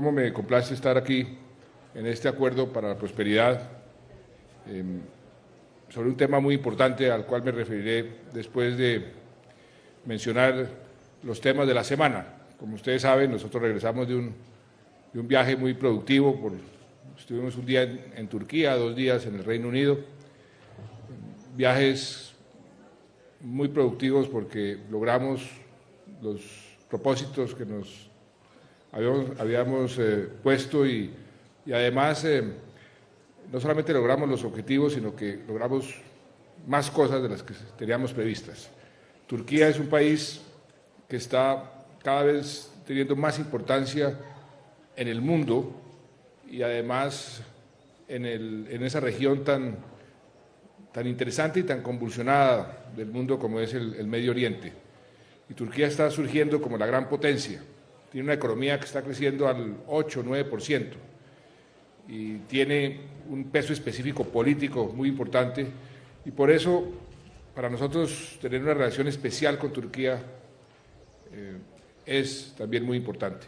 cómo me complace estar aquí en este acuerdo para la prosperidad sobre un tema muy importante al cual me referiré después de mencionar los temas de la semana. Como ustedes saben, nosotros regresamos de un viaje muy productivo, estuvimos un día en Turquía, 2 días en el Reino Unido, viajes muy productivos porque logramos los propósitos que nos habíamos puesto y además no solamente logramos los objetivos, sino que logramos más cosas de las que teníamos previstas. Turquía es un país que está cada vez teniendo más importancia en el mundo y además en esa región tan interesante y tan convulsionada del mundo como es el Medio Oriente. Y Turquía está surgiendo como la gran potencia. Tiene una economía que está creciendo al 8-9% y tiene un peso específico político muy importante y por eso para nosotros tener una relación especial con Turquía es también muy importante.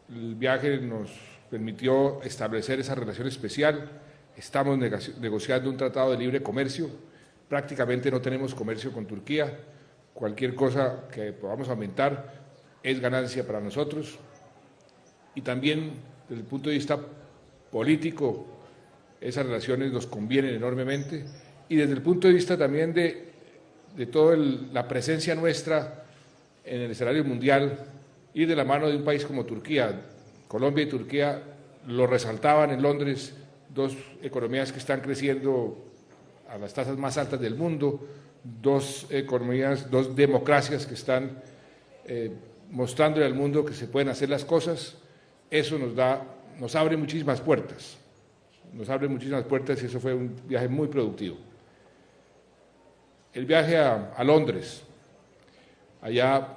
El viaje nos permitió establecer esa relación especial, estamos negociando un tratado de libre comercio, prácticamente no tenemos comercio con Turquía, cualquier cosa que podamos aumentar es ganancia para nosotros y también desde el punto de vista político esas relaciones nos convienen enormemente y desde el punto de vista también de toda la presencia nuestra en el escenario mundial y de la mano de un país como Turquía. Colombia y Turquía lo resaltaban en Londres, 2 economías que están creciendo a las tasas más altas del mundo, 2 economías, 2 democracias que están mostrándole al mundo que se pueden hacer las cosas. Eso nos abre muchísimas puertas, y eso fue un viaje muy productivo. El viaje a Londres, allá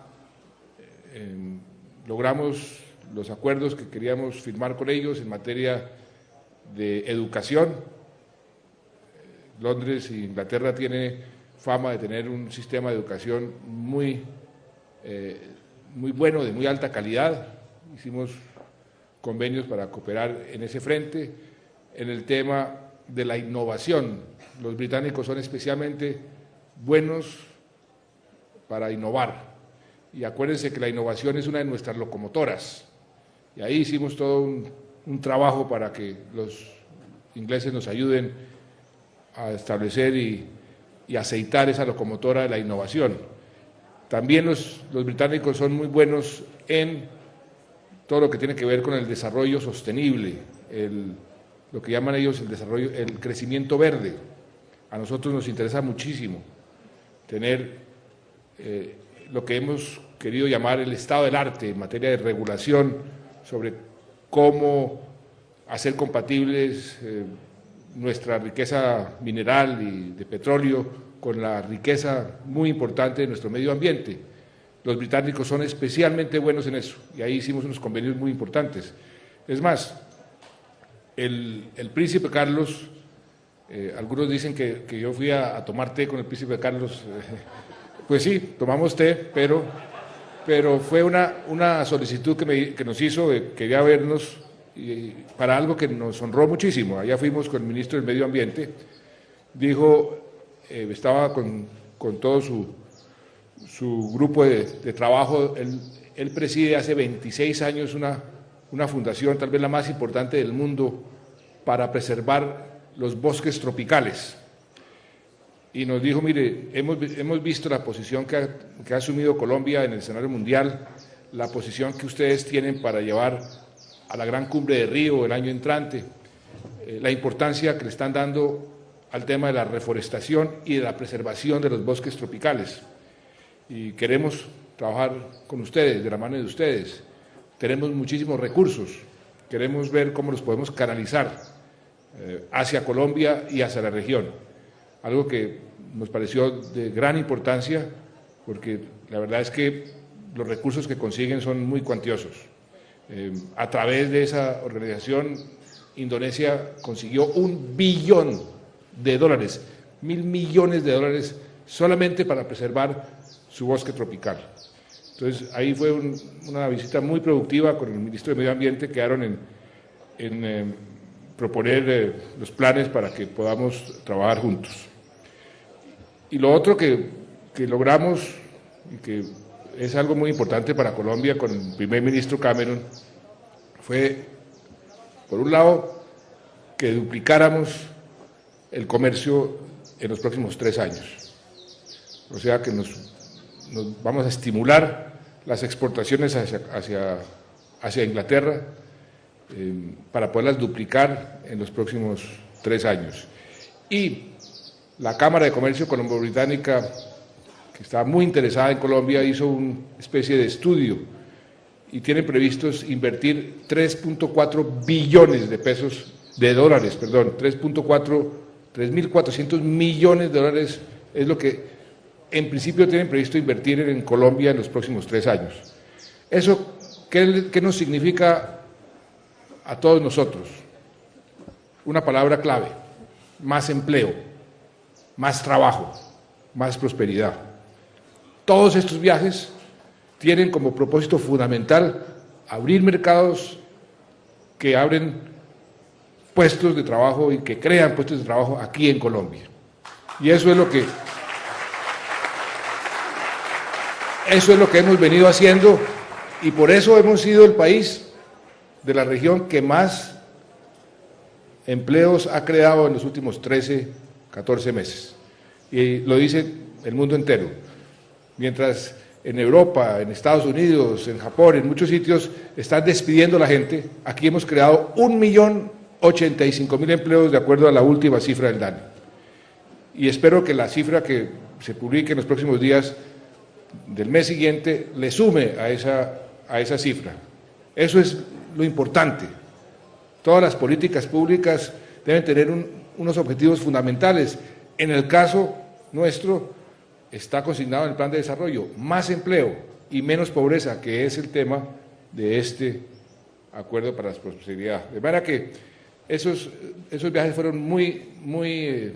logramos los acuerdos que queríamos firmar con ellos en materia de educación. Londres e Inglaterra tiene fama de tener un sistema de educación muy bueno, de muy alta calidad. Hicimos convenios para cooperar en ese frente. En el tema de la innovación, los británicos son especialmente buenos para innovar. Y acuérdense que la innovación es una de nuestras locomotoras. Y ahí hicimos todo un trabajo para que los ingleses nos ayuden a establecer y aceitar esa locomotora de la innovación. También los británicos son muy buenos en todo lo que tiene que ver con el desarrollo sostenible, lo que llaman ellos el crecimiento verde. A nosotros nos interesa muchísimo tener lo que hemos querido llamar el estado del arte en materia de regulación sobre cómo hacer compatibles nuestra riqueza mineral y de petróleo con la riqueza muy importante de nuestro medio ambiente. Los británicos son especialmente buenos en eso y ahí hicimos unos convenios muy importantes. Es más, el príncipe Carlos, algunos dicen que yo fui a tomar té con el príncipe Carlos, pues sí, tomamos té, pero fue una solicitud que nos hizo, quería vernos para algo que nos honró muchísimo. Allá fuimos con el ministro del Medio Ambiente, dijo, estaba con todo su grupo de trabajo, él preside hace 26 años una fundación, tal vez la más importante del mundo, para preservar los bosques tropicales. Y nos dijo, mire, hemos visto la posición que ha asumido Colombia en el escenario mundial, la posición que ustedes tienen para llevar a la gran cumbre de Río el año entrante, la importancia que le están dando al tema de la reforestación y de la preservación de los bosques tropicales. Y queremos trabajar con ustedes, de la mano de ustedes. Tenemos muchísimos recursos, queremos ver cómo los podemos canalizar hacia Colombia y hacia la región. Algo que nos pareció de gran importancia, porque la verdad es que los recursos que consiguen son muy cuantiosos. A través de esa organización, Indonesia consiguió $1 billón, 1.000 millones de dólares solamente para preservar su bosque tropical. Entonces, ahí fue una visita muy productiva con el ministro de Medio Ambiente, quedaron en proponer los planes para que podamos trabajar juntos. Y lo otro que logramos, y que es algo muy importante para Colombia con el primer ministro Cameron, fue, por un lado, que duplicáramos el comercio en los próximos 3 años. O sea que nos vamos a estimular las exportaciones hacia Inglaterra para poderlas duplicar en los próximos 3 años. Y la Cámara de Comercio Colombo-Británica, que está muy interesada en Colombia, hizo una especie de estudio y tienen previstos invertir 3.4 billones de dólares, 3.400 millones de dólares es lo que en principio tienen previsto invertir en Colombia en los próximos 3 años. ¿Eso qué nos significa a todos nosotros? Una palabra clave: más empleo, más trabajo, más prosperidad. Todos estos viajes tienen como propósito fundamental abrir mercados que abren puestos de trabajo y que crean puestos de trabajo aquí en Colombia. Y eso es lo que hemos venido haciendo, y por eso hemos sido el país de la región que más empleos ha creado en los últimos 13, 14 meses. Y lo dice el mundo entero. Mientras en Europa, en Estados Unidos, en Japón, en muchos sitios están despidiendo a la gente, aquí hemos creado 1.085.000 empleos de acuerdo a la última cifra del DANE. Y espero que la cifra que se publique en los próximos días del mes siguiente le sume a esa cifra. Eso es lo importante. Todas las políticas públicas deben tener unos objetivos fundamentales. En el caso nuestro está consignado en el plan de desarrollo: más empleo y menos pobreza, que es el tema de este acuerdo para la prosperidad. De manera que esos viajes fueron muy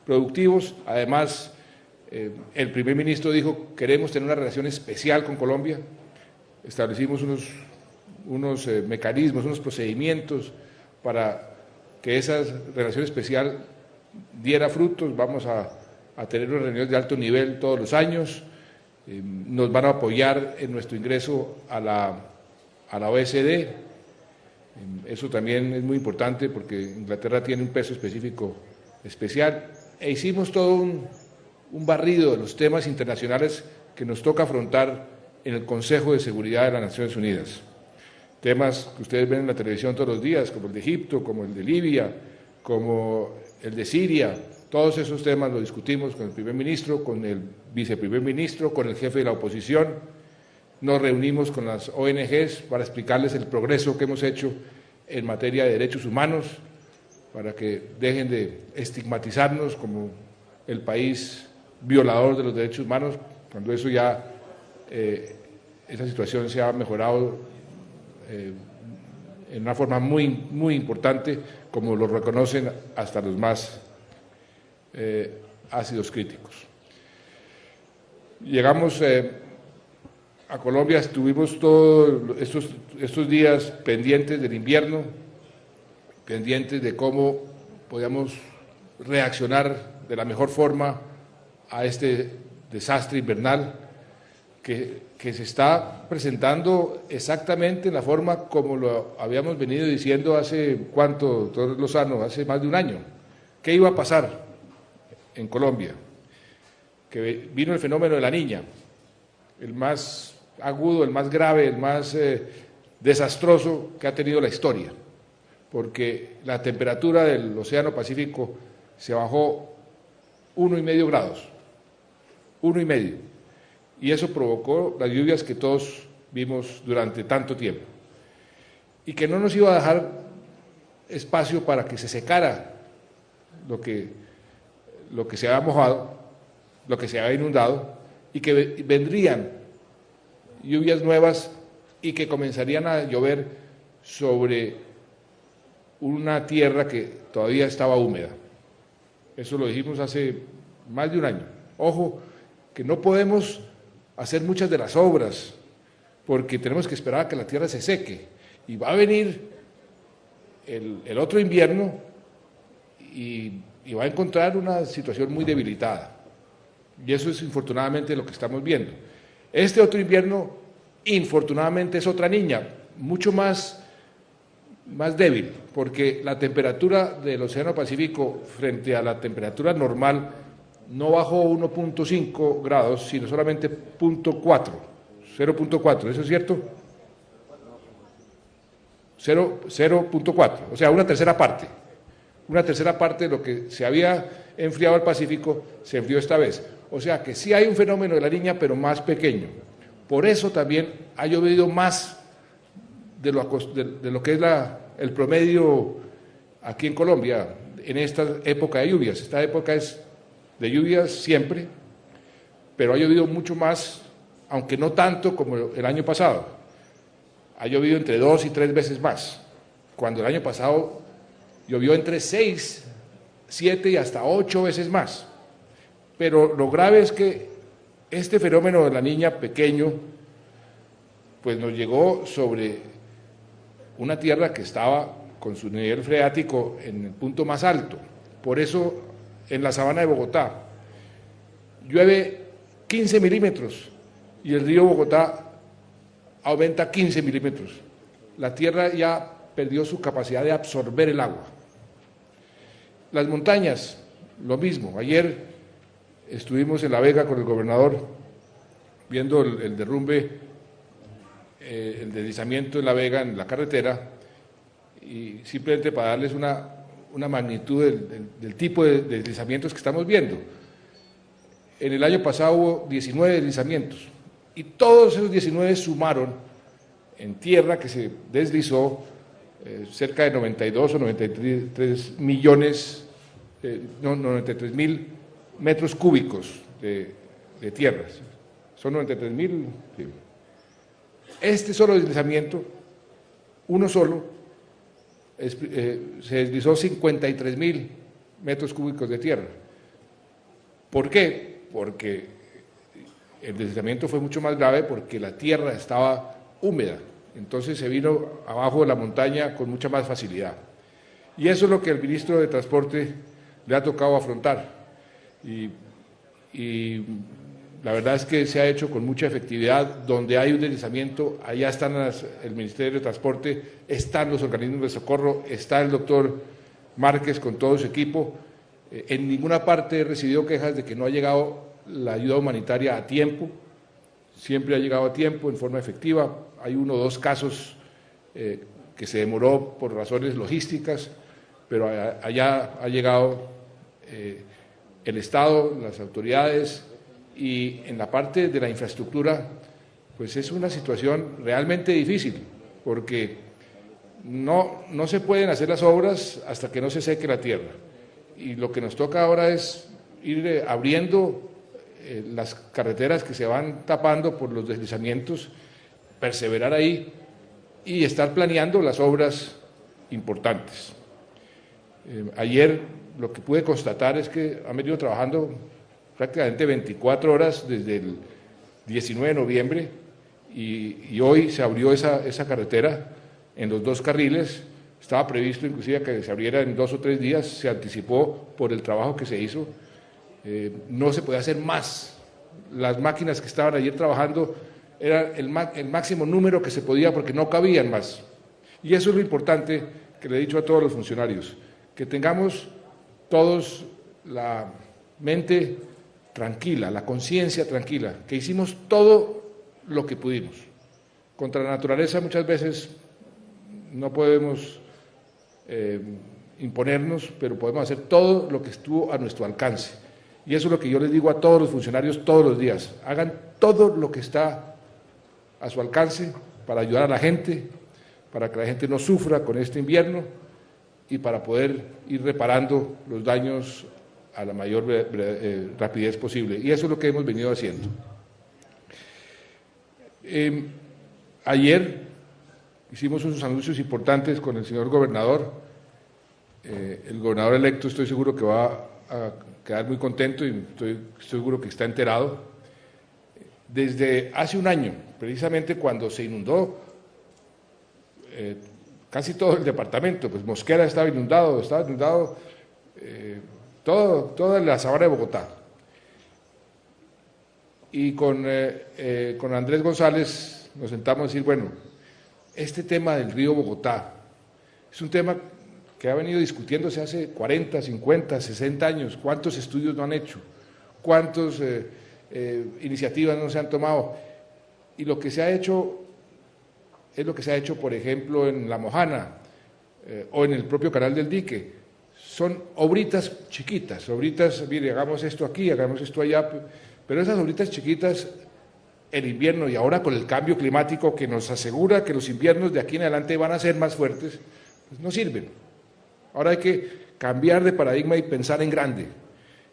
productivos. Además, el primer ministro dijo: queremos tener una relación especial con Colombia. Establecimos unos mecanismos, unos procedimientos para que esa relación especial diera frutos. Vamos a tener unas reuniones de alto nivel todos los años. Nos van a apoyar en nuestro ingreso a la OECD. Eso también es muy importante porque Inglaterra tiene un peso específico especial. E hicimos todo un barrido de los temas internacionales que nos toca afrontar en el Consejo de Seguridad de las Naciones Unidas. Temas que ustedes ven en la televisión todos los días, como el de Egipto, como el de Libia, como el de Siria. Todos esos temas los discutimos con el primer ministro, con el viceprimer ministro, con el jefe de la oposición. Nos reunimos con las ONGs para explicarles el progreso que hemos hecho en materia de derechos humanos, para que dejen de estigmatizarnos como el país violador de los derechos humanos, cuando eso ya, esa situación se ha mejorado en una forma muy importante, como lo reconocen hasta los más ácidos críticos. Llegamos a Colombia, estuvimos todos estos días pendientes del invierno, pendientes de cómo podíamos reaccionar de la mejor forma a este desastre invernal que se está presentando exactamente en la forma como lo habíamos venido diciendo hace, ¿cuánto, doctor Lozano? Hace más de un año. ¿Qué iba a pasar en Colombia? Que vino el fenómeno de la Niña, el más agudo, el más grave, el más desastroso que ha tenido la historia, porque la temperatura del Océano Pacífico se bajó 1,5 grados, 1,5, y eso provocó las lluvias que todos vimos durante tanto tiempo, y que no nos iba a dejar espacio para que se secara lo que se había mojado, lo que se había inundado, y que vendrían lluvias nuevas y que comenzarían a llover sobre una tierra que todavía estaba húmeda. Eso lo dijimos hace más de un año. Ojo, que no podemos hacer muchas de las obras porque tenemos que esperar a que la tierra se seque, y va a venir el otro invierno y va a encontrar una situación muy debilitada, y eso es infortunadamente lo que estamos viendo. Este otro invierno, infortunadamente, es otra niña, mucho más débil, porque la temperatura del Océano Pacífico frente a la temperatura normal no bajó 1.5 grados, sino solamente 0.4, ¿eso es cierto? 0.4, o sea, una tercera parte de lo que se había enfriado el Pacífico se enfrió esta vez. O sea que sí hay un fenómeno de la Niña, pero más pequeño. Por eso también ha llovido más de lo que es el promedio aquí en Colombia en esta época de lluvias. Esta época es de lluvias siempre, pero ha llovido mucho más, aunque no tanto como el año pasado. Ha llovido entre 2 y 3 veces más, cuando el año pasado llovió entre 6, 7 y hasta 8 veces más. Pero lo grave es que este fenómeno de la Niña pequeño, pues nos llegó sobre una tierra que estaba con su nivel freático en el punto más alto. Por eso, en la sabana de Bogotá, llueve 15 milímetros y el río Bogotá aumenta 15 milímetros. La tierra ya perdió su capacidad de absorber el agua. Las montañas, lo mismo. Ayer estuvimos en La Vega con el gobernador viendo el derrumbe, el deslizamiento en La Vega, en la carretera, y simplemente para darles una magnitud del tipo de deslizamientos que estamos viendo. En el año pasado hubo 19 deslizamientos, y todos esos 19 sumaron en tierra que se deslizó cerca de 92 o 93 millones, 93 mil metros cúbicos de tierras. Son 93 mil. Sí. Este solo deslizamiento, uno solo, se deslizó 53 mil metros cúbicos de tierra. ¿Por qué? Porque el deslizamiento fue mucho más grave porque la tierra estaba húmeda, entonces se vino abajo de la montaña con mucha más facilidad. Y eso es lo que al ministro de Transporte le ha tocado afrontar. Y la verdad es que se ha hecho con mucha efectividad. Donde hay un deslizamiento, allá están el Ministerio de Transporte, están los organismos de socorro, está el doctor Márquez con todo su equipo. En ninguna parte he recibido quejas de que no ha llegado la ayuda humanitaria a tiempo, siempre ha llegado a tiempo, en forma efectiva. Hay 1 o 2 casos que se demoró por razones logísticas, pero allá ha llegado el Estado, las autoridades, y en la parte de la infraestructura, pues es una situación realmente difícil, porque no se pueden hacer las obras hasta que no se seque la tierra, y lo que nos toca ahora es ir abriendo las carreteras que se van tapando por los deslizamientos, perseverar ahí y estar planeando las obras importantes. Ayer lo que pude constatar es que han venido trabajando prácticamente 24 horas desde el 19 de noviembre y hoy se abrió esa carretera en los 2 carriles. Estaba previsto inclusive que se abriera en 2 o 3 días, se anticipó por el trabajo que se hizo. No se podía hacer más. Las máquinas que estaban ayer trabajando era el máximo número que se podía porque no cabían más. Y eso es lo importante que le he dicho a todos los funcionarios, que tengamos todos la mente tranquila, la conciencia tranquila, que hicimos todo lo que pudimos. Contra la naturaleza muchas veces no podemos imponernos, pero podemos hacer todo lo que estuvo a nuestro alcance. Y eso es lo que yo les digo a todos los funcionarios todos los días. Hagan todo lo que está a su alcance para ayudar a la gente, para que la gente no sufra con este invierno y para poder ir reparando los daños a la mayor rapidez posible. Y eso es lo que hemos venido haciendo. Ayer hicimos unos anuncios importantes con el señor gobernador. El gobernador electo estoy seguro que va a quedar muy contento y estoy seguro que está enterado. desde hace un año, precisamente cuando se inundó casi todo el departamento, pues Mosquera estaba inundado toda la sabana de Bogotá. Y con Andrés González nos sentamos a decir, bueno, este tema del río Bogotá es un tema que ha venido discutiéndose hace 40, 50, 60 años. ¿Cuántos estudios no han hecho? ¿Cuántas iniciativas no se han tomado? Y lo que se ha hecho es lo que se ha hecho, por ejemplo, en La Mojana o en el propio Canal del Dique. Son obritas chiquitas, obritas, mire, hagamos esto aquí, hagamos esto allá, pero esas obritas chiquitas, el invierno y ahora con el cambio climático que nos asegura que los inviernos de aquí en adelante van a ser más fuertes, pues no sirven. Ahora hay que cambiar de paradigma y pensar en grande,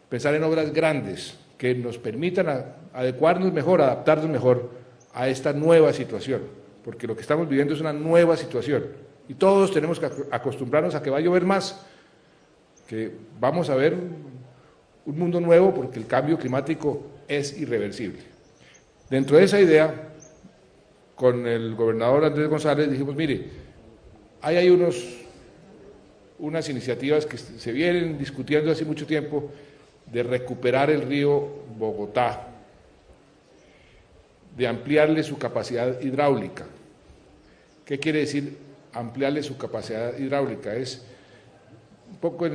pensar en obras grandes que nos permitan adecuarnos mejor, adaptarnos mejor a esta nueva situación, porque lo que estamos viviendo es una nueva situación y todos tenemos que acostumbrarnos a que va a llover más, que vamos a ver un mundo nuevo porque el cambio climático es irreversible. Dentro de esa idea, con el gobernador Andrés González dijimos, mire, hay unas iniciativas que se vienen discutiendo hace mucho tiempo de recuperar el río Bogotá, de ampliarle su capacidad hidráulica. ¿Qué quiere decir ampliarle su capacidad hidráulica? Es un poco,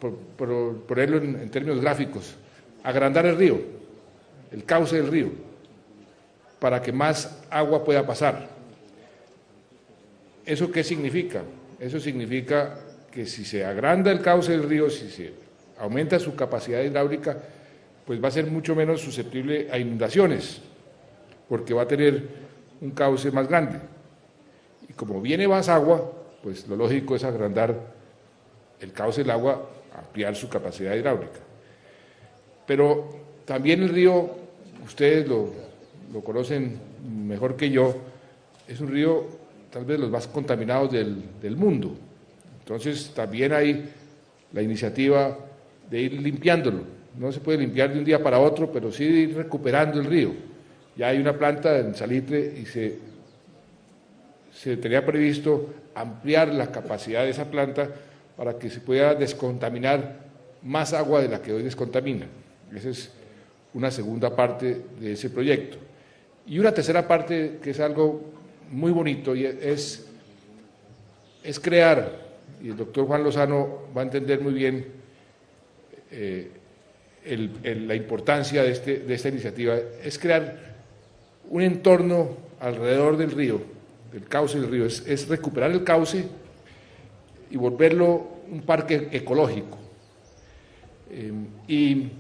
por ponerlo en términos gráficos, agrandar el río, el cauce del río, para que más agua pueda pasar. ¿Eso qué significa? Eso significa que si se agranda el cauce del río, si se aumenta su capacidad hidráulica, pues va a ser mucho menos susceptible a inundaciones, porque va a tener un cauce más grande. Y como viene más agua, pues lo lógico es agrandar el cauce del agua, ampliar su capacidad hidráulica. Pero también el río, ustedes lo conocen mejor que yo, es un río tal vez los más contaminados del mundo. Entonces también hay la iniciativa de ir limpiándolo. No se puede limpiar de un día para otro, pero sí de ir recuperando el río. Ya hay una planta en Salitre y se tenía previsto ampliar la capacidad de esa planta para que se pueda descontaminar más agua de la que hoy descontamina. Esa es una segunda parte de ese proyecto. Y una tercera parte que es algo muy bonito y es crear, y el doctor Juan Lozano va a entender muy bien la importancia de esta iniciativa, es crear un entorno alrededor del río, del cauce del río, es recuperar el cauce y volverlo un parque ecológico. Y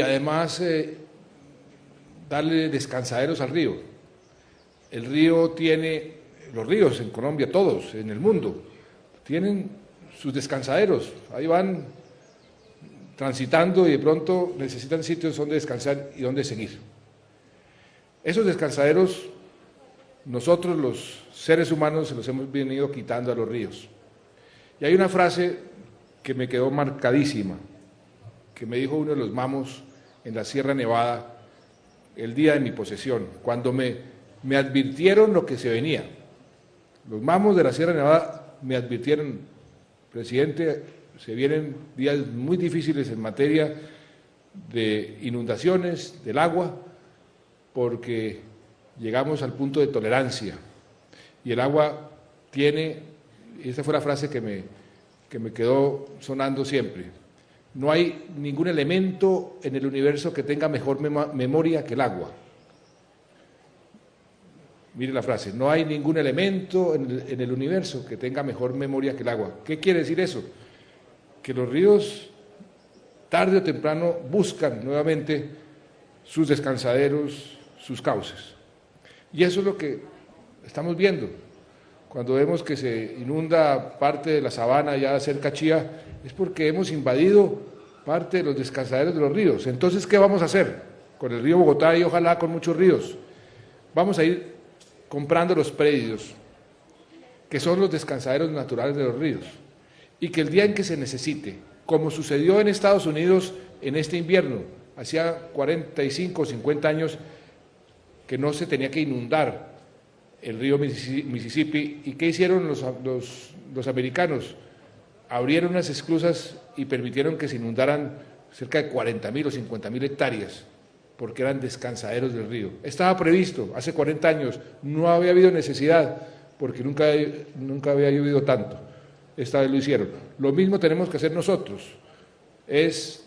además darle descansaderos al río. El río tiene, los ríos en Colombia, todos, en el mundo, tienen sus descansaderos, ahí van transitando y de pronto necesitan sitios donde descansar y donde seguir. Esos descansaderos, nosotros los seres humanos se los hemos venido quitando a los ríos. Y hay una frase que me quedó marcadísima, que me dijo uno de los mamos en la Sierra Nevada el día de mi posesión, cuando me advirtieron lo que se venía. Los mamos de la Sierra Nevada me advirtieron, presidente, se vienen días muy difíciles en materia de inundaciones del agua, porque llegamos al punto de tolerancia y el agua tiene, y esa fue la frase que me quedó sonando siempre, no hay ningún elemento en el universo que tenga mejor memoria que el agua. Mire la frase, no hay ningún elemento en el universo que tenga mejor memoria que el agua. ¿Qué quiere decir eso? Que los ríos, tarde o temprano, buscan nuevamente sus descansaderos, sus cauces. Y eso es lo que estamos viendo. Cuando vemos que se inunda parte de la sabana ya cerca a Chía, es porque hemos invadido parte de los descansaderos de los ríos. Entonces, ¿qué vamos a hacer con el río Bogotá y ojalá con muchos ríos? Vamos a ir comprando los predios, que son los descansaderos naturales de los ríos, y que el día en que se necesite, como sucedió en Estados Unidos en este invierno, hacía 45 o 50 años que no se tenía que inundar el río Mississippi. ¿Y qué hicieron los americanos? Abrieron unas esclusas y permitieron que se inundaran cerca de 40.000 o 50.000 hectáreas, porque eran descansaderos del río. Estaba previsto hace 40 años, no había habido necesidad, porque nunca había llovido tanto. Esta vez lo hicieron. Lo mismo tenemos que hacer nosotros, es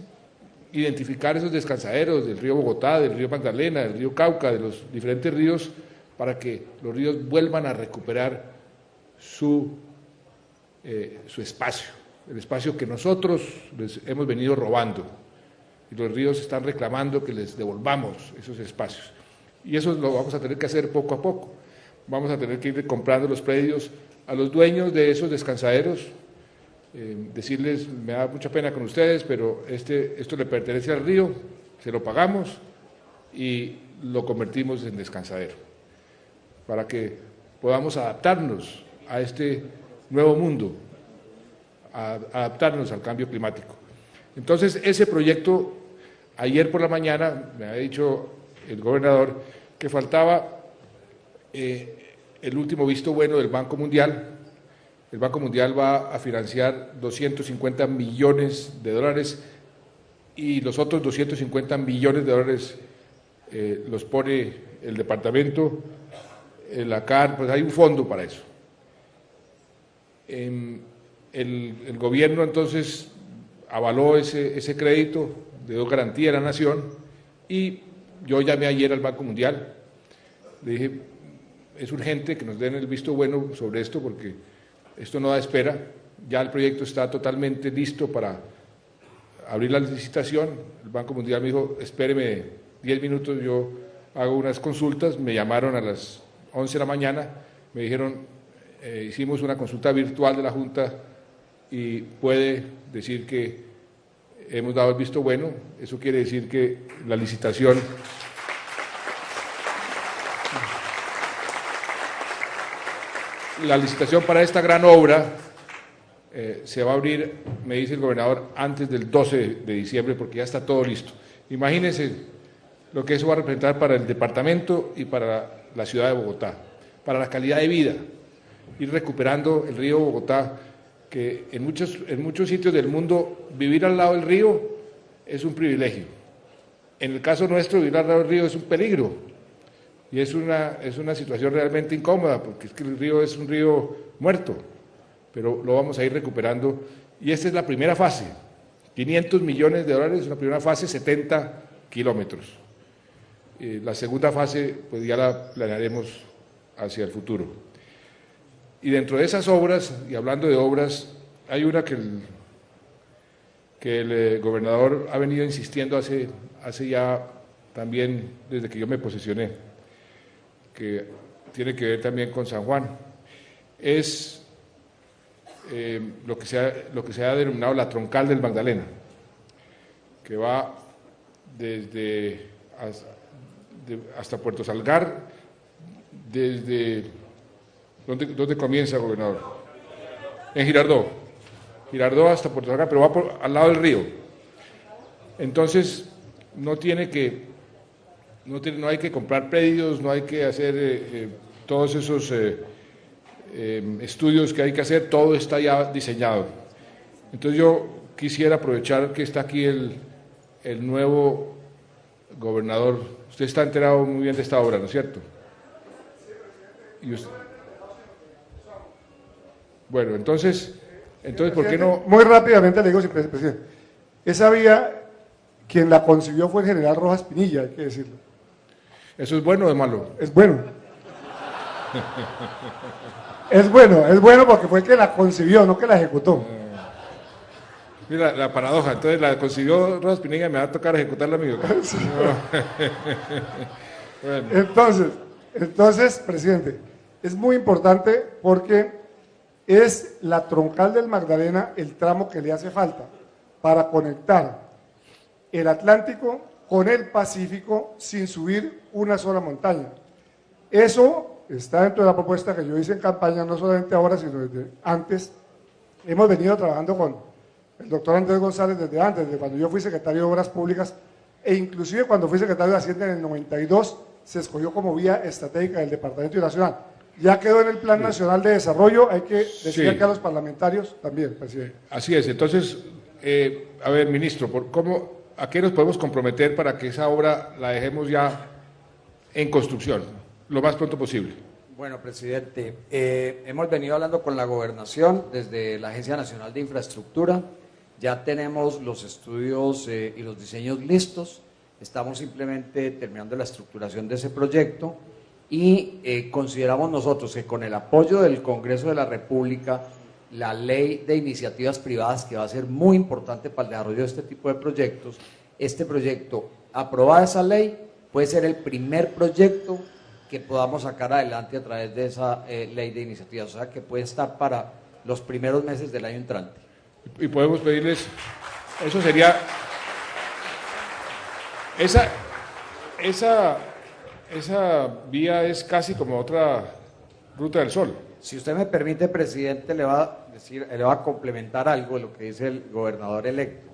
identificar esos descansaderos del río Bogotá, del río Magdalena, del río Cauca, de los diferentes ríos, para que los ríos vuelvan a recuperar su espacio, el espacio que nosotros les hemos venido robando, y los ríos están reclamando que les devolvamos esos espacios, y eso lo vamos a tener que hacer poco a poco. Vamos a tener que ir comprando los predios a los dueños de esos descansaderos, decirles, me da mucha pena con ustedes, pero esto le pertenece al río, se lo pagamos y lo convertimos en descansadero, para que podamos adaptarnos a este nuevo mundo, adaptarnos al cambio climático. Entonces, ese proyecto, ayer por la mañana, me ha dicho el gobernador que faltaba el último visto bueno del Banco Mundial. El Banco Mundial va a financiar 250 millones de dólares y los otros 250 millones de dólares los pone el departamento, la CAR, pues hay un fondo para eso. El gobierno entonces avaló ese crédito, dio garantía a la nación, y yo llamé ayer al Banco Mundial, le dije, es urgente que nos den el visto bueno sobre esto porque esto no da espera, ya el proyecto está totalmente listo para abrir la licitación. El Banco Mundial me dijo, espéreme 10 minutos, yo hago unas consultas. Me llamaron a las 11 de la mañana, me dijeron, hicimos una consulta virtual de la Junta y puede decir que hemos dado el visto bueno. Eso quiere decir que la licitación para esta gran obra se va a abrir, me dice el gobernador, antes del 12 de diciembre, porque ya está todo listo. Imagínense lo que eso va a representar para el departamento y para la ciudad de Bogotá, para la calidad de vida, ir recuperando el río Bogotá, que en muchos sitios del mundo vivir al lado del río es un privilegio. En el caso nuestro, vivir al lado del río es un peligro. Y es una situación realmente incómoda, porque es que el río es un río muerto, pero lo vamos a ir recuperando. Y esta es la primera fase, 500 millones de dólares, una primera fase, 70 kilómetros. La segunda fase, pues ya la planearemos hacia el futuro. Y dentro de esas obras, y hablando de obras, hay una que el gobernador ha venido insistiendo hace ya también desde que yo me posesioné, que tiene que ver también con San Juan, es lo que se ha denominado la troncal del Magdalena, que va desde hasta Puerto Salgar, desde ¿dónde comienza, gobernador? En Girardot hasta Puerto Salgar, pero va al lado del río. Entonces no hay que comprar predios, no hay que hacer todos esos estudios que hay que hacer, todo está ya diseñado. Entonces yo quisiera aprovechar que está aquí el nuevo gobernador. Usted está enterado muy bien de esta obra, ¿no es cierto? Y usted... Bueno, entonces, ¿por qué no...? Muy rápidamente le digo, presidente, esa vía, quien la concibió fue el general Rojas Pinilla, hay que decirlo. ¿Eso es bueno o es malo? Es bueno. Es bueno porque fue el que la concibió, no que la ejecutó. Mira, la paradoja, entonces la concibió Rojas Pinilla, me va a tocar ejecutarla a mí. Sí. Bueno. Entonces, presidente, es muy importante porque es la troncal del Magdalena el tramo que le hace falta para conectar el Atlántico con el Pacífico sin subir una sola montaña. Eso está dentro de la propuesta que yo hice en campaña, no solamente ahora, sino desde antes. Hemos venido trabajando con el doctor Andrés González desde antes, desde cuando yo fui secretario de Obras Públicas, e inclusive cuando fui secretario de Hacienda en el 92, se escogió como vía estratégica del Departamento Nacional. Ya quedó en el Plan Nacional de Desarrollo, hay que decir que a los parlamentarios también, presidente. Así es, entonces, a ver, ministro, ¿a qué nos podemos comprometer para que esa obra la dejemos ya en construcción, lo más pronto posible? Bueno, presidente, hemos venido hablando con la Gobernación desde la Agencia Nacional de Infraestructura, ya tenemos los estudios y los diseños listos, estamos simplemente terminando la estructuración de ese proyecto y consideramos nosotros que con el apoyo del Congreso de la República, la ley de iniciativas privadas, que va a ser muy importante para el desarrollo de este tipo de proyectos, este proyecto, aprobada esa ley, puede ser el primer proyecto que podamos sacar adelante a través de esa ley de iniciativas, o sea que puede estar para los primeros meses del año entrante. Y podemos pedirles, eso sería, esa vía es casi como otra Ruta del Sol. Si usted me permite, presidente, le va a complementar algo de lo que dice el gobernador electo.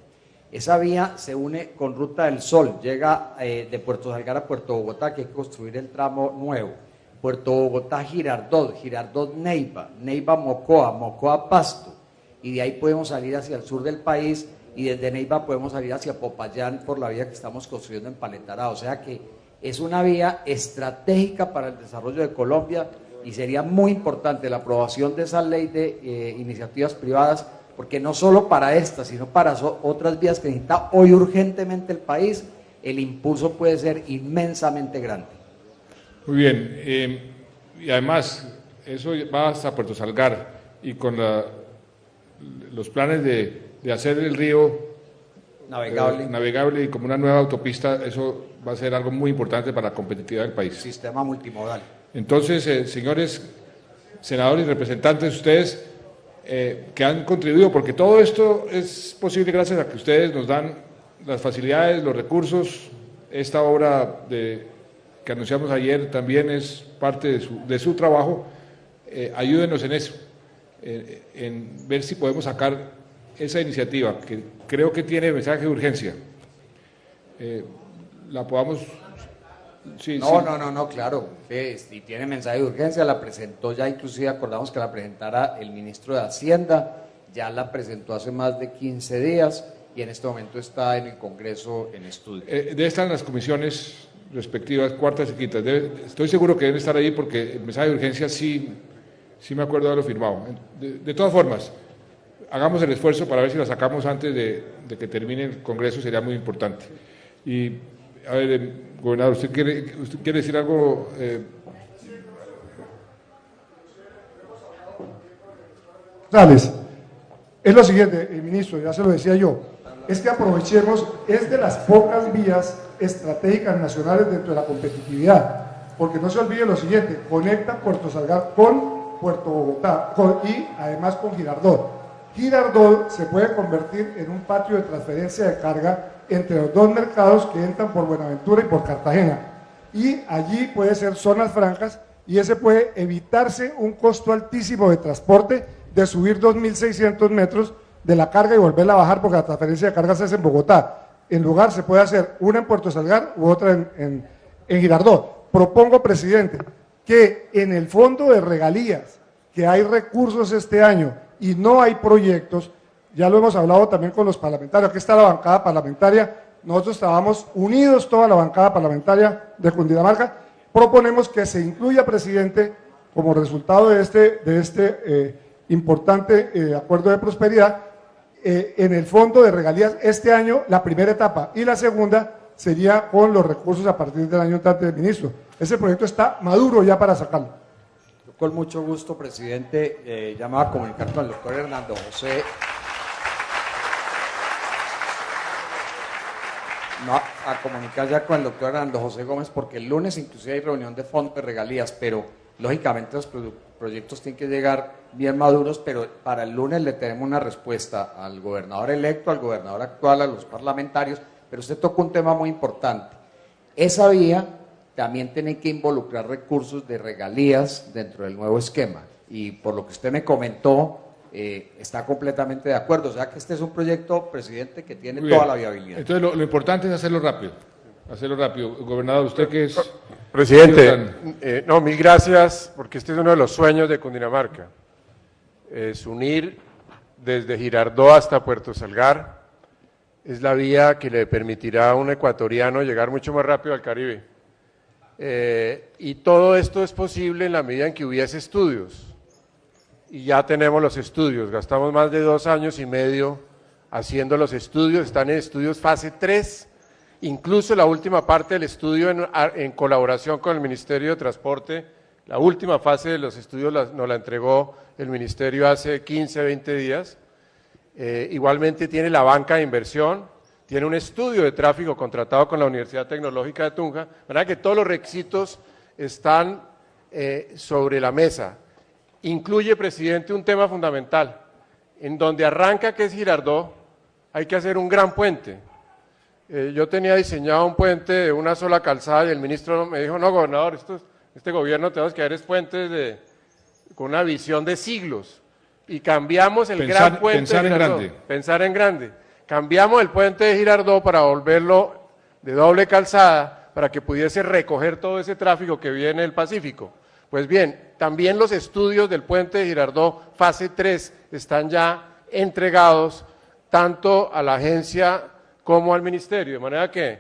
Esa vía se une con Ruta del Sol, llega de Puerto Salgar a Puerto Bogotá, que hay que construir el tramo nuevo. Puerto Bogotá, Girardot, Girardot, Neiva, Neiva, Mocoa, Mocoa, Pasto, y de ahí podemos salir hacia el sur del país, y desde Neiva podemos salir hacia Popayán por la vía que estamos construyendo en Paletará. O sea que es una vía estratégica para el desarrollo de Colombia, y sería muy importante la aprobación de esa ley de iniciativas privadas, porque no solo para esta, sino para otras vías que necesita hoy urgentemente el país, el impulso puede ser inmensamente grande. Muy bien, y además eso va hasta Puerto Salgar, y con los planes de hacer el río navegable y como una nueva autopista, eso va a ser algo muy importante para la competitividad del país. Sistema multimodal. Entonces, señores senadores y representantes, ustedes que han contribuido, porque todo esto es posible gracias a que ustedes nos dan las facilidades, los recursos. Esta obra que anunciamos ayer también es parte de su trabajo. Ayúdenos en eso, en ver si podemos sacar esa iniciativa, que creo que tiene mensaje de urgencia. La podamos... Sí, No, claro, si tiene mensaje de urgencia, la presentó ya, inclusive acordamos que la presentara el ministro de Hacienda, ya la presentó hace más de 15 días y en este momento está en el Congreso en estudio. Debe estar en las comisiones respectivas, cuartas y quintas, estoy seguro que deben estar ahí porque el mensaje de urgencia sí me acuerdo de haberlo firmado. De todas formas, hagamos el esfuerzo para ver si la sacamos antes de que termine el Congreso, sería muy importante. Y, a ver, gobernador, ¿usted quiere decir algo? Es lo siguiente, ministro, ya se lo decía yo, es que aprovechemos, es de las pocas vías estratégicas nacionales dentro de la competitividad, porque no se olvide lo siguiente, conecta Puerto Salgar con Puerto Bogotá y además con Girardot. Girardot se puede convertir en un patio de transferencia de carga entre los dos mercados que entran por Buenaventura y por Cartagena, y allí puede ser zonas francas y ese puede evitarse un costo altísimo de transporte de subir 2.600 metros de la carga y volverla a bajar, porque la transferencia de cargas es en Bogotá. En lugar se puede hacer una en Puerto Salgar u otra en Girardot. Propongo, presidente, que en el fondo de regalías, que hay recursos este año y no hay proyectos, ya lo hemos hablado también con los parlamentarios, aquí está la bancada parlamentaria, nosotros estábamos unidos, toda la bancada parlamentaria de Cundinamarca, proponemos que se incluya, presidente, como resultado de este importante acuerdo de prosperidad, en el fondo de regalías este año, la primera etapa, y la segunda sería con los recursos a partir del año entrante del ministro. Ese proyecto está maduro ya para sacarlo. Yo con mucho gusto, presidente, ya me voy a comunicar con el doctor Hernando José. No, a comunicar ya con el doctor Hernando José Gómez, porque el lunes inclusive hay reunión de fondo de regalías, pero lógicamente los proyectos tienen que llegar bien maduros, pero para el lunes le tenemos una respuesta al gobernador electo, al gobernador actual, a los parlamentarios, pero usted tocó un tema muy importante. Esa vía también tiene que involucrar recursos de regalías dentro del nuevo esquema, y por lo que usted me comentó, está completamente de acuerdo. O sea que este es un proyecto, presidente, que tiene toda la viabilidad. Entonces lo importante es hacerlo rápido. Hacerlo rápido. Gobernador, usted que es... Presidente, no, mil gracias, porque este es uno de los sueños de Cundinamarca. Es unir desde Girardot hasta Puerto Salgar. Es la vía que le permitirá a un ecuatoriano llegar mucho más rápido al Caribe. Y todo esto es posible en la medida en que hubiese estudios. Y ya tenemos los estudios, gastamos más de 2 años y medio haciendo los estudios, están en estudios fase 3, incluso la última parte del estudio en colaboración con el Ministerio de Transporte, la última fase de los estudios nos la entregó el Ministerio hace 15, 20 días. Igualmente tiene la banca de inversión, tiene un estudio de tráfico contratado con la Universidad Tecnológica de Tunja, ¿verdad? Que todos los requisitos están sobre la mesa. Incluye, presidente, un tema fundamental. En donde arranca, que es Girardot, hay que hacer un gran puente. Yo tenía diseñado un puente de una sola calzada y el ministro me dijo, no, gobernador, este gobierno tenemos que hacer puentes con una visión de siglos. Y cambiamos el gran puente de Girardot. Pensar en grande. Cambiamos el puente de Girardot para volverlo de doble calzada, para que pudiese recoger todo ese tráfico que viene del Pacífico. Pues bien, también los estudios del puente de Girardot, fase 3, están ya entregados tanto a la agencia como al ministerio, de manera que,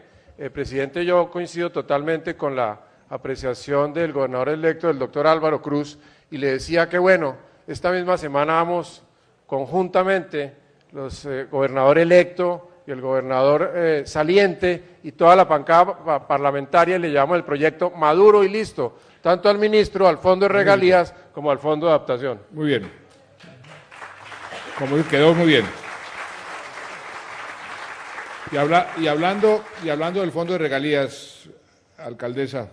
presidente, yo coincido totalmente con la apreciación del gobernador electo, del doctor Álvaro Cruz, y le decía que bueno, esta misma semana vamos conjuntamente, los gobernador electo y el gobernador saliente y toda la bancada parlamentaria, le llamamos el proyecto maduro y listo, tanto al ministro, al fondo de regalías, como al fondo de adaptación. Muy bien. Como quedó muy bien. Y hablando del fondo de regalías, alcaldesa,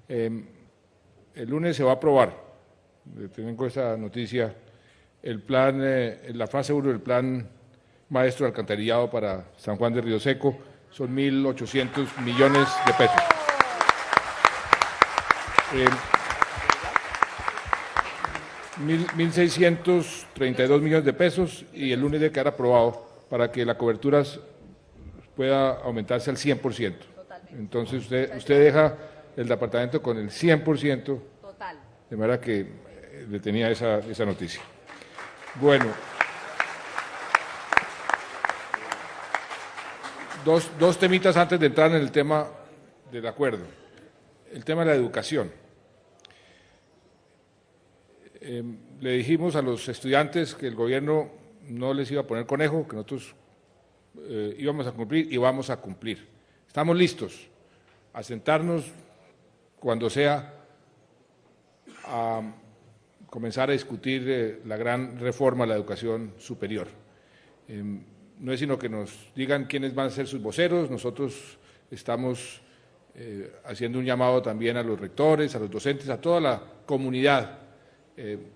el lunes se va a aprobar, tengo esta noticia, el plan, la fase 1 del plan maestro de alcantarillado para San Juan de Río Seco, son 1.800 millones de pesos. 1.632 millones de pesos y el lunes debe quedar aprobado para que la cobertura pueda aumentarse al 100%. Totalmente. Entonces usted deja el departamento con el 100%. Total. De manera que le tenía esa noticia. Bueno. Dos temitas antes de entrar en el tema del acuerdo. El tema de la educación. Le dijimos a los estudiantes que el gobierno no les iba a poner conejo, que nosotros íbamos a cumplir y vamos a cumplir. Estamos listos a sentarnos cuando sea a comenzar a discutir la gran reforma de la educación superior. No es sino que nos digan quiénes van a ser sus voceros, nosotros estamos haciendo un llamado también a los rectores, a los docentes, a toda la comunidad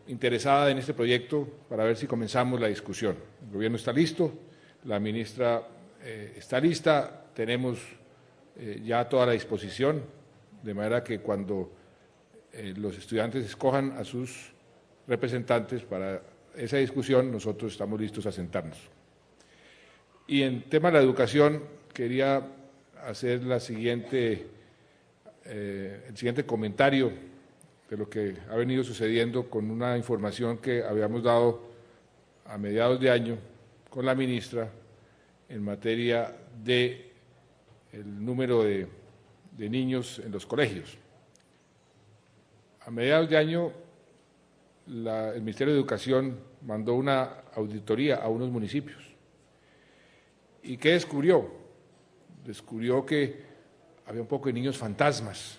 interesada en este proyecto para ver si comenzamos la discusión. El gobierno está listo, la ministra está lista, tenemos ya toda la disposición, de manera que cuando los estudiantes escojan a sus representantes para esa discusión, nosotros estamos listos a sentarnos. Y en tema de la educación, quería hacer el siguiente comentario de lo que ha venido sucediendo con una información que habíamos dado a mediados de año con la ministra en materia de el número de niños en los colegios. A mediados de año, el Ministerio de Educación mandó una auditoría a unos municipios. ¿Y qué descubrió? Descubrió que había un poco de niños fantasmas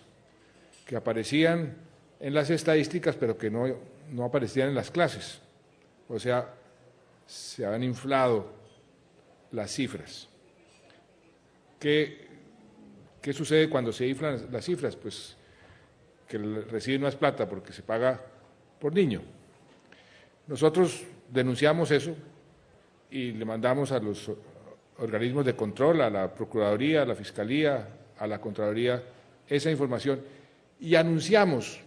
que aparecían en las estadísticas, pero que no aparecían en las clases. O sea, se han inflado las cifras. ¿Qué sucede cuando se inflan las cifras? Pues que reciben más plata porque se paga por niño. Nosotros denunciamos eso y le mandamos a los organismos de control, a la Procuraduría, a la Fiscalía, a la Contraloría, esa información y anunciamos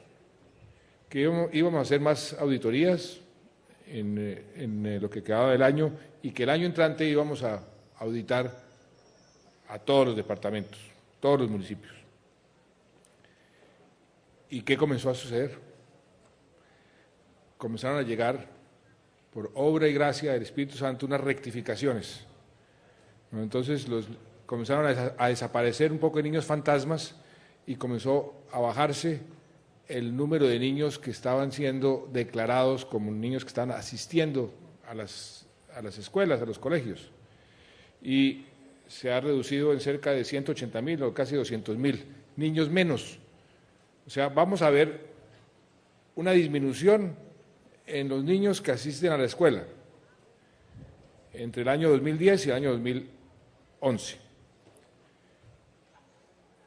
que íbamos a hacer más auditorías en lo que quedaba del año, y que el año entrante íbamos a auditar a todos los departamentos, todos los municipios. ¿Y qué comenzó a suceder? Comenzaron a llegar, por obra y gracia del Espíritu Santo, unas rectificaciones. Entonces comenzaron a desaparecer un poco de niños fantasmas y comenzó a bajarse el número de niños que estaban siendo declarados como niños que estaban asistiendo a las escuelas, a los colegios. Y se ha reducido en cerca de 180.000 o casi 200.000 niños menos. O sea, vamos a ver una disminución en los niños que asisten a la escuela entre el año 2010 y el año 2011.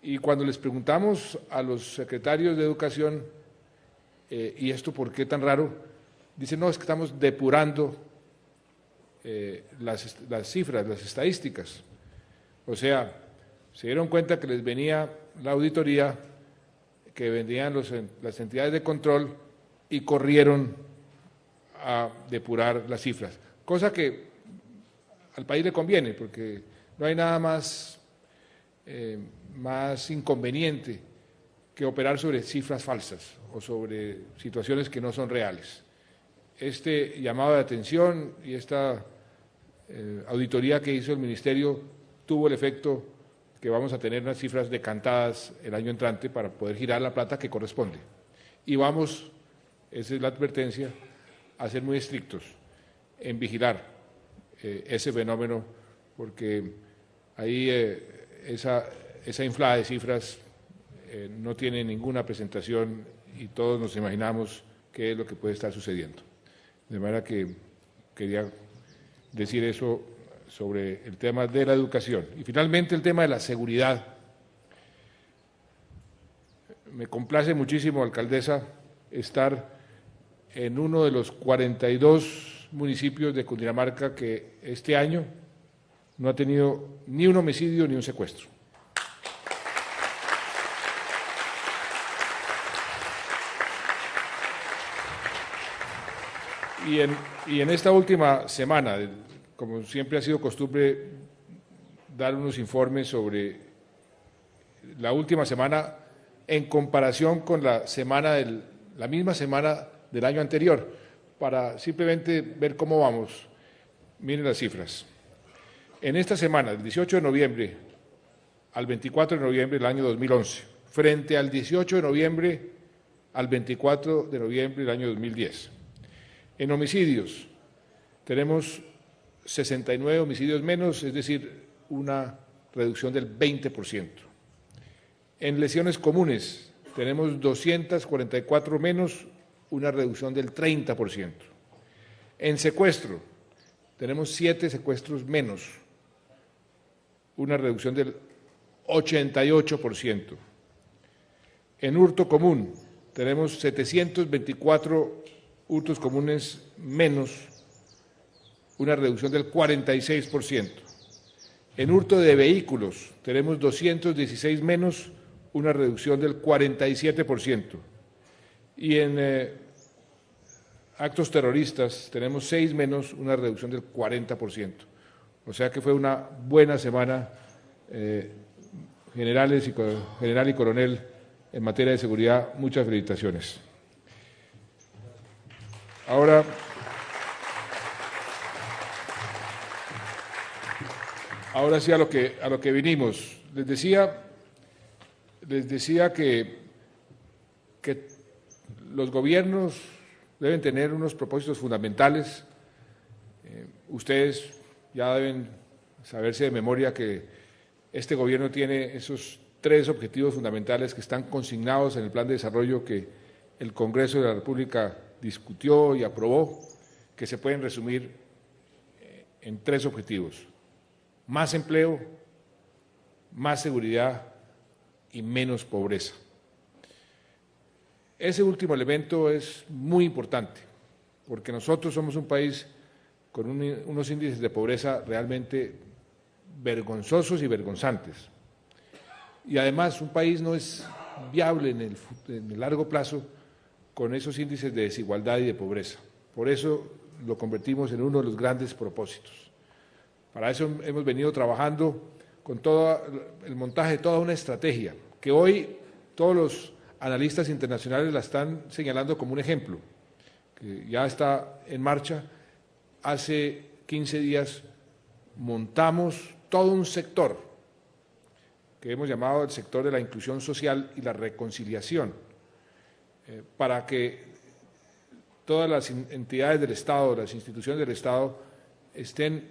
Y cuando les preguntamos a los secretarios de Educación, ¿y esto por qué tan raro? Dicen, no, es que estamos depurando las cifras, las estadísticas. O sea, se dieron cuenta que les venía la auditoría, que venían las entidades de control y corrieron a depurar las cifras. Cosa que al país le conviene, porque no hay nada más inconveniente que operar sobre cifras falsas o sobre situaciones que no son reales. Este llamado de atención y esta auditoría que hizo el Ministerio tuvo el efecto que vamos a tener unas cifras decantadas el año entrante para poder girar la plata que corresponde. Y vamos, esa es la advertencia, a ser muy estrictos en vigilar ese fenómeno, porque ahí esa inflada de cifras no tiene ninguna presentación y todos nos imaginamos qué es lo que puede estar sucediendo. De manera que quería decir eso sobre el tema de la educación. Y finalmente el tema de la seguridad. Me complace muchísimo, alcaldesa, estar en uno de los 42 municipios de Cundinamarca que este año no ha tenido ni un homicidio ni un secuestro. Y en esta última semana, como siempre ha sido costumbre, dar unos informes sobre la última semana en comparación con la misma semana del año anterior, para simplemente ver cómo vamos. Miren las cifras. En esta semana, del 18 de noviembre al 24 de noviembre del año 2011, frente al 18 de noviembre al 24 de noviembre del año 2010. En homicidios, tenemos 69 homicidios menos, es decir, una reducción del 20%. En lesiones comunes, tenemos 244 menos, una reducción del 30%. En secuestro, tenemos 7 secuestros menos, una reducción del 88%. En hurto común, tenemos 724 hurtos comunes menos, una reducción del 46%. En hurto de vehículos tenemos 216 menos, una reducción del 47%. Y en actos terroristas tenemos 6 menos, una reducción del 40%. O sea que fue una buena semana, general y coronel, en materia de seguridad. Muchas felicitaciones. Ahora sí a lo que vinimos. Les decía que los gobiernos deben tener unos propósitos fundamentales. Ustedes ya deben saberse de memoria que este gobierno tiene esos 3 objetivos fundamentales que están consignados en el Plan de Desarrollo que el Congreso de la República discutió y aprobó, que se pueden resumir en 3 objetivos: más empleo, más seguridad y menos pobreza. Ese último elemento es muy importante, porque nosotros somos un país con unos índices de pobreza realmente vergonzosos y vergonzantes. Y además un país no es viable en el largo plazo con esos índices de desigualdad y de pobreza. Por eso lo convertimos en uno de los grandes propósitos. Para eso hemos venido trabajando con todo el montaje de toda una estrategia, que hoy todos los analistas internacionales la están señalando como un ejemplo, que ya está en marcha. Hace 15 días montamos todo un sector que hemos llamado el sector de la inclusión social y la reconciliación, para que todas las entidades del Estado, las instituciones del Estado, estén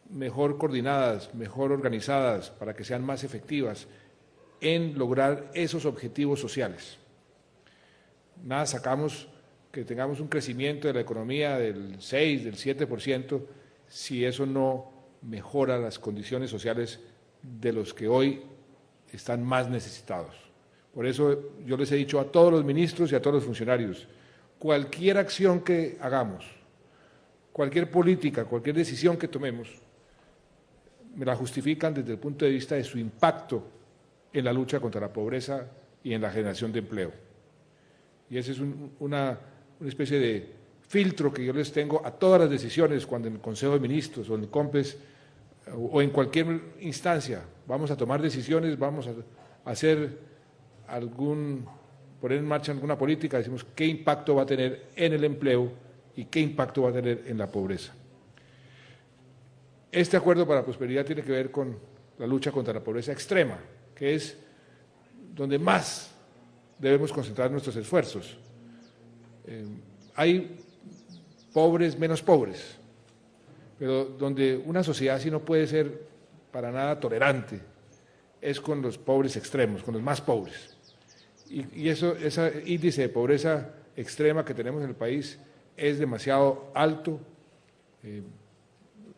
mejor coordinadas, mejor organizadas, para que sean más efectivas en lograr esos objetivos sociales. Nada sacamos que tengamos un crecimiento de la economía del 6, del 7%, si eso no mejora las condiciones sociales de los que hoy están más necesitados. Por eso yo les he dicho a todos los ministros y a todos los funcionarios, cualquier acción que hagamos, cualquier política, cualquier decisión que tomemos, me la justifican desde el punto de vista de su impacto en la lucha contra la pobreza y en la generación de empleo. Y ese es una especie de filtro que yo les tengo a todas las decisiones cuando en el Consejo de Ministros o en el COMPES o en cualquier instancia vamos a tomar decisiones, vamos a hacer poner en marcha alguna política, decimos qué impacto va a tener en el empleo y qué impacto va a tener en la pobreza. Este acuerdo para la prosperidad tiene que ver con la lucha contra la pobreza extrema, que es donde más debemos concentrar nuestros esfuerzos. Hay pobres menos pobres, pero donde una sociedad así no puede ser para nada tolerante es con los pobres extremos, con los más pobres. Y ese índice de pobreza extrema que tenemos en el país es demasiado alto,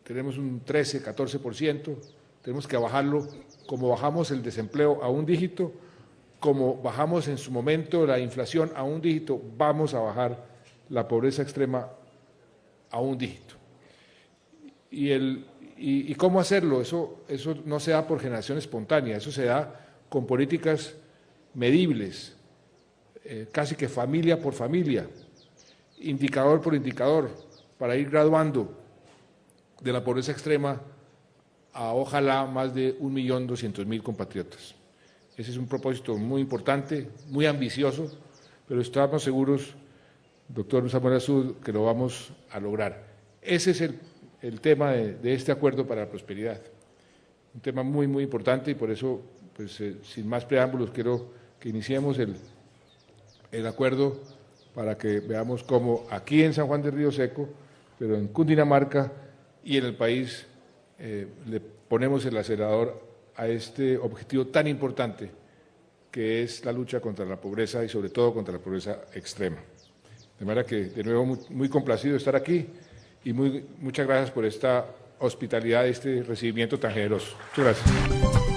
tenemos un 13, 14%, tenemos que bajarlo, como bajamos el desempleo a un dígito, como bajamos en su momento la inflación a un dígito, vamos a bajar la pobreza extrema a un dígito. ¿Y cómo hacerlo? Eso no se da por generación espontánea, eso se da con políticas medibles, casi que familia por familia, indicador por indicador, para ir graduando de la pobreza extrema a ojalá más de 1.200.000 compatriotas. Ese es un propósito muy importante, muy ambicioso, pero estamos seguros, doctor Samuel Azud, que lo vamos a lograr. Ese es el tema de este acuerdo para la prosperidad, un tema muy, muy importante y por eso, pues, sin más preámbulos, quiero que iniciemos el acuerdo para que veamos cómo aquí en San Juan del Río Seco, pero en Cundinamarca y en el país le ponemos el acelerador a este objetivo tan importante que es la lucha contra la pobreza y sobre todo contra la pobreza extrema. De manera que, de nuevo, muy complacido de estar aquí y muchas gracias por esta hospitalidad, este recibimiento tan generoso. Muchas gracias.